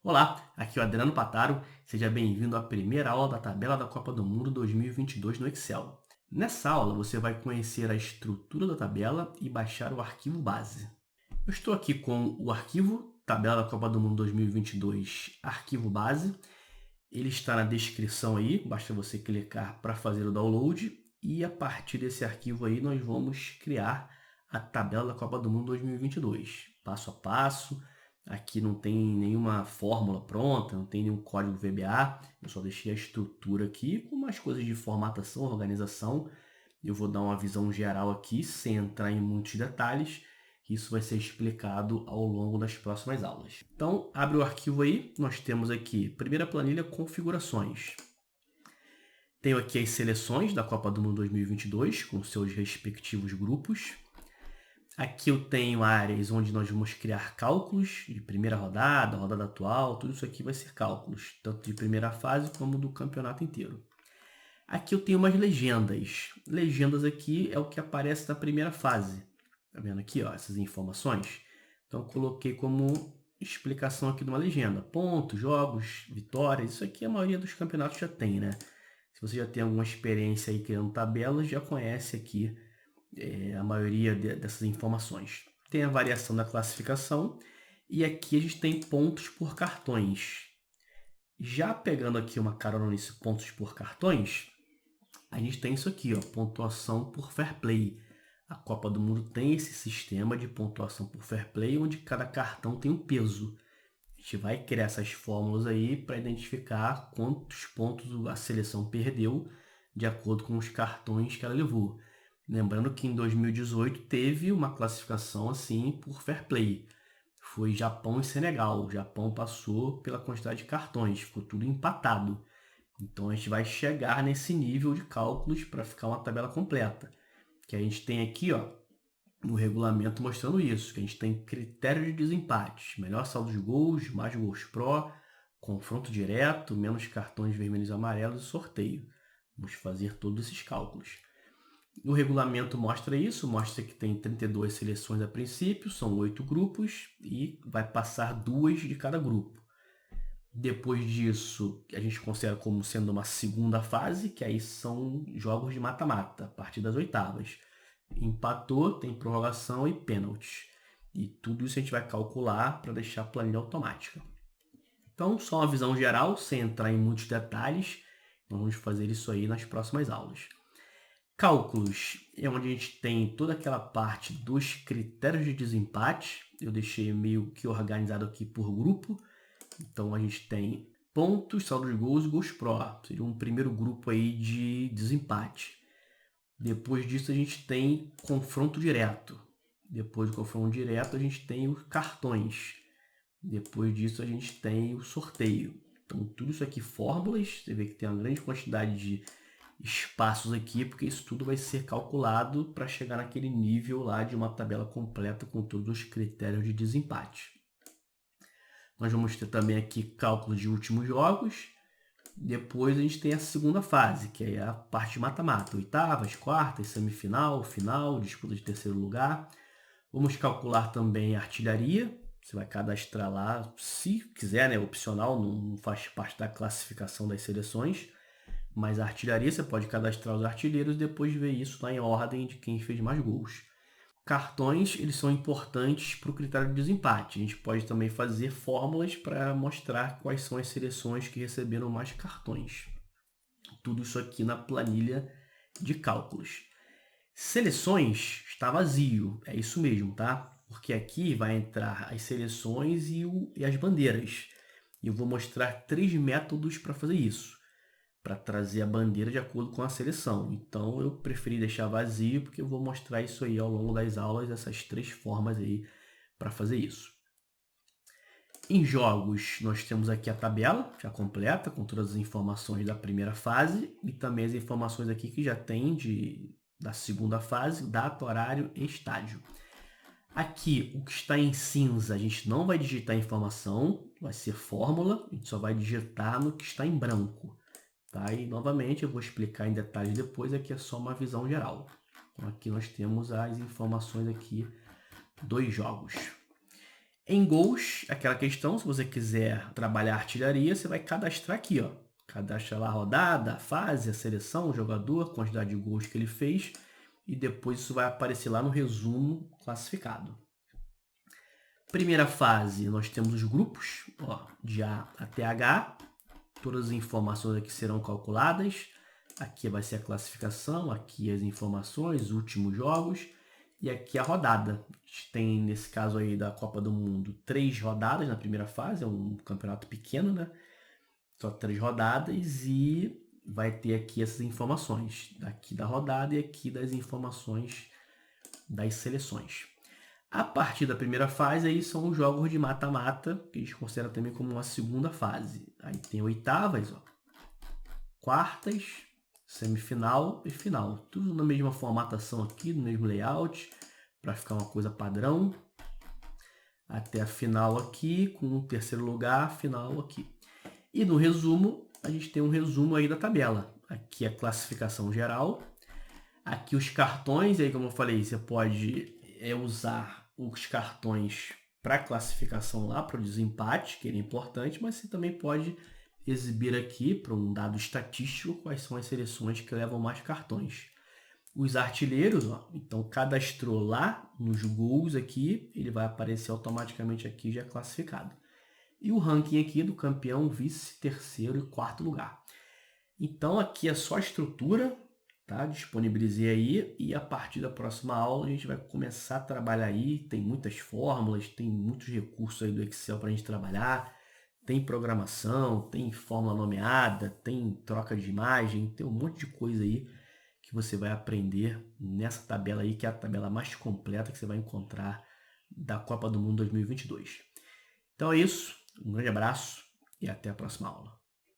Olá, aqui é o Adriano Pataro. Seja bem-vindo à primeira aula da tabela da Copa do Mundo 2022 no Excel. Nessa aula, você vai conhecer a estrutura da tabela e baixar o arquivo base. Eu estou aqui com o arquivo Tabela da Copa do Mundo 2022, arquivo base. Ele está na descrição aí, basta você clicar para fazer o download. E a partir desse arquivo aí, nós vamos criar a tabela da Copa do Mundo 2022, passo a passo. Aqui não tem nenhuma fórmula pronta, não tem nenhum código VBA, eu só deixei a estrutura aqui com umas coisas de formatação, organização. Eu vou dar uma visão geral aqui, sem entrar em muitos detalhes. Isso vai ser explicado ao longo das próximas aulas. Então, abre o arquivo aí, nós temos aqui, primeira planilha, configurações. Tenho aqui as seleções da Copa do Mundo 2022, com seus respectivos grupos. Aqui eu tenho áreas onde nós vamos criar cálculos de primeira rodada, rodada atual, tudo isso aqui vai ser cálculos, tanto de primeira fase como do campeonato inteiro. Aqui eu tenho umas legendas. Legendas aqui é o que aparece na primeira fase. Tá vendo aqui, ó, essas informações? Então eu coloquei como explicação aqui de uma legenda. Pontos, jogos, vitórias, isso aqui a maioria dos campeonatos já tem, né? Se você já tem alguma experiência aí criando tabelas, já conhece aqui a maioria dessas informações. Tem a variação da classificação e aqui a gente tem pontos por cartões. Já pegando aqui uma carona nesse pontos por cartões, a gente tem isso aqui, ó, pontuação por fair play. A Copa do Mundo tem esse sistema de pontuação por fair play, onde cada cartão tem um peso. A gente vai criar essas fórmulas aí para identificar quantos pontos a seleção perdeu de acordo com os cartões que ela levou. Lembrando que em 2018 teve uma classificação assim por fair play. Foi Japão e Senegal. O Japão passou pela quantidade de cartões, ficou tudo empatado. Então a gente vai chegar nesse nível de cálculos para ficar uma tabela completa. Que a gente tem aqui, ó, no regulamento mostrando isso, que a gente tem critério de desempate, melhor saldo de gols, mais gols pró, confronto direto, menos cartões vermelhos e amarelos e sorteio. Vamos fazer todos esses cálculos. O regulamento mostra isso, mostra que tem 32 seleções a princípio, são 8 grupos e vai passar 2 de cada grupo. Depois disso, a gente considera como sendo uma segunda fase, que aí são jogos de mata-mata, a partir das oitavas. Empatou, tem prorrogação e pênalti. E tudo isso a gente vai calcular para deixar a planilha automática. Então, só uma visão geral, sem entrar em muitos detalhes. Nós vamos fazer isso aí nas próximas aulas. Cálculos é onde a gente tem toda aquela parte dos critérios de desempate. Eu deixei meio que organizado aqui por grupo. Então, a gente tem pontos, saldo de gols e gols pró. Seria um primeiro grupo aí de desempate. Depois disso, a gente tem confronto direto. Depois do confronto direto, a gente tem os cartões. Depois disso, a gente tem o sorteio. Então, tudo isso aqui, fórmulas. Você vê que tem uma grande quantidade de espaços aqui, porque isso tudo vai ser calculado para chegar naquele nível lá de uma tabela completa com todos os critérios de desempate. Nós vamos ter também aqui cálculo de últimos jogos. Depois a gente tem a segunda fase, que é a parte de mata-mata. Oitavas, quartas, semifinal, final, disputa de terceiro lugar. Vamos calcular também a artilharia. Você vai cadastrar lá, se quiser, né? Opcional, não faz parte da classificação das seleções. Mas a artilharia, você pode cadastrar os artilheiros e depois ver isso lá em ordem de quem fez mais gols. Cartões, eles são importantes para o critério de desempate. A gente pode também fazer fórmulas para mostrar quais são as seleções que receberam mais cartões. Tudo isso aqui na planilha de cálculos. Seleções está vazio, é isso mesmo, tá? Porque aqui vai entrar as seleções e as bandeiras. E eu vou mostrar 3 métodos para fazer isso, para trazer a bandeira de acordo com a seleção. Então eu preferi deixar vazio porque eu vou mostrar isso aí ao longo das aulas, essas 3 formas aí para fazer isso. Em jogos, nós temos aqui a tabela já completa com todas as informações da primeira fase e também as informações aqui que já tem da segunda fase, data, horário e estádio. Aqui, o que está em cinza, a gente não vai digitar informação, vai ser fórmula, a gente só vai digitar no que está em branco. Tá? E novamente eu vou explicar em detalhes depois, aqui é só uma visão geral. Então aqui nós temos as informações aqui dos jogos. Em gols, aquela questão, se você quiser trabalhar artilharia, você vai cadastrar aqui, ó. Cadastra lá a rodada, a fase, a seleção, o jogador, a quantidade de gols que ele fez e depois isso vai aparecer lá no resumo classificado. Primeira fase, nós temos os grupos, ó, de A até H. Todas as informações aqui serão calculadas. Aqui vai ser a classificação, aqui as informações, últimos jogos e aqui a rodada. A gente tem, nesse caso aí da Copa do Mundo, 3 rodadas na primeira fase, é um campeonato pequeno, né? Só 3 rodadas e vai ter aqui essas informações, aqui da rodada e aqui das informações das seleções. A partir da primeira fase, aí são os jogos de mata-mata, que a gente considera também como uma segunda fase. Aí tem oitavas, ó, quartas, semifinal e final. Tudo na mesma formatação aqui, no mesmo layout, para ficar uma coisa padrão. Até a final aqui, com o terceiro lugar, final aqui. E no resumo, a gente tem um resumo aí da tabela. Aqui a classificação geral. Aqui os cartões, aí como eu falei, você pode usar os cartões para classificação lá, para o desempate, que ele é importante, mas você também pode exibir aqui para um dado estatístico quais são as seleções que levam mais cartões. Os artilheiros, ó, então cadastrou lá nos gols aqui, ele vai aparecer automaticamente aqui já classificado. E o ranking aqui do campeão, vice, terceiro e quarto lugar. Então aqui é só a estrutura, tá? Disponibilizei aí e a partir da próxima aula a gente vai começar a trabalhar aí. Tem muitas fórmulas, tem muitos recursos aí do Excel para a gente trabalhar. Tem programação, tem fórmula nomeada, tem troca de imagem, tem um monte de coisa aí que você vai aprender nessa tabela aí, que é a tabela mais completa que você vai encontrar da Copa do Mundo 2022. Então é isso, um grande abraço e até a próxima aula.